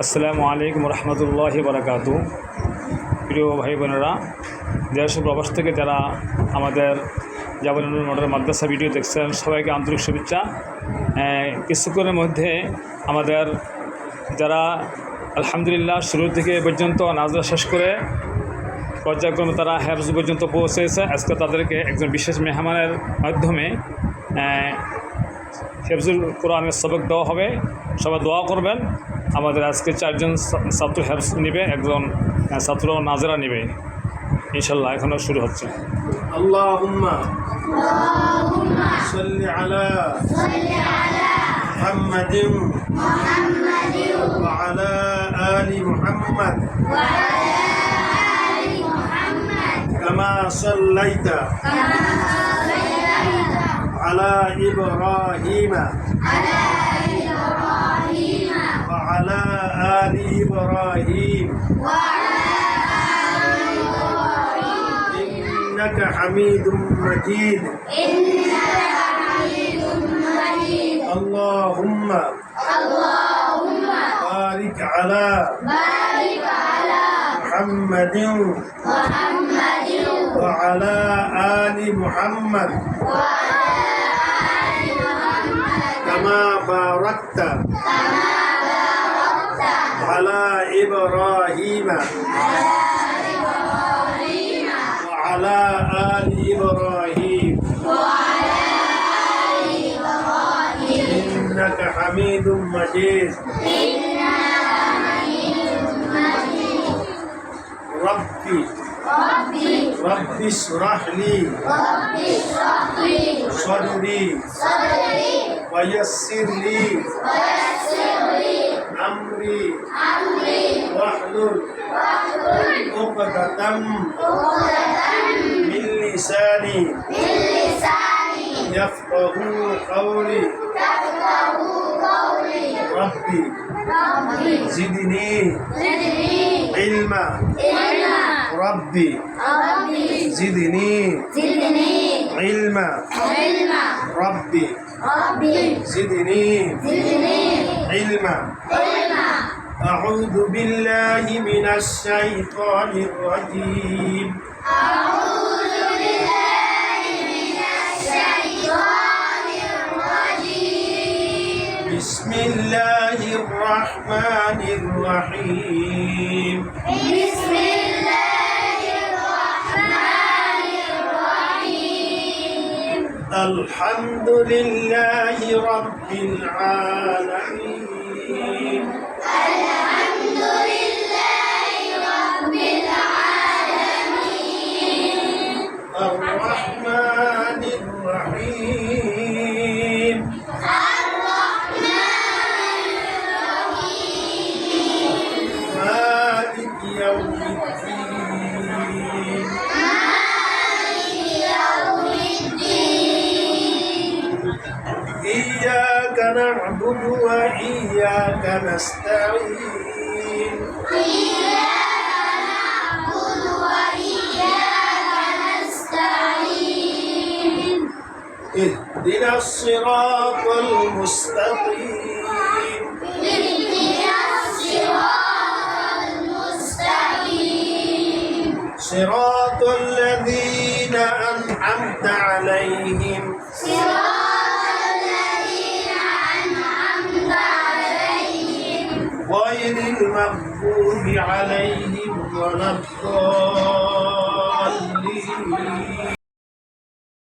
আসসালামু আলাইকুম রহমতুল্লাহি বারাকাতু। প্রিয় ভাই বোনেরা, দেশ ও প্রবাস থেকে যারা আমাদের জাবানুল মডেল মাদ্রাসা ভিডিও দেখছেন, সবাইকে আন্তরিক শুভেচ্ছা। কিছুক্ষণের মধ্যে আমাদের যারা আলহামদুলিল্লাহ শুরু থেকে পর্যন্ত নাজরা শেষ করে পর্যায়ক্রমে তারা হেফজ পর্যন্ত পৌঁছেছে, আজকে তাদেরকে একজন বিশেষ মেহমানের মাধ্যমে হেফজুল কোরআনের সবক দেওয়া হবে। সবাই দোয়া করবেন। আমাদের আজকে 4 জন ছাত্র হেফজ নেবে, একজন ছাত্র নাজরা নেবে ইনশাল্লাহ। এখনও শুরু হচ্ছে। আল্লাহুম্মা সাল্লি আলা মুহাম্মাদিন ওয়া আলা আলি মুহাম্মাদ কামা সাল্লাইতা আলা ইব্রাহিম ওয়া আলা আলি ইব্রাহিম إنك حميد مجيد اللهم بارك على محمد وعلى آل محمد كما باركت على إبراهيم وعلى آل إبراهيم إنك حميد مجيد ربي اشرح لي صدري ويسر لي أمري واحلل عقدة من لساني يفقه قولي ربي زدني علما ربي زدني علما ربي زدني علما أعوذ بالله من الشيطان الرجيم بسم الله الرحمن الرحيم بسم الله الرحمن الرحيم الحمد لله رب العالمين الحمد لله رب العالمين الرحمن الرحيم مالك يوم الدين إياك نعبد وإياك نستعين اهدنا الصراط المستقيم صراط الذين أنعمت عليهم غير المغضوب عليهم ولا الضالين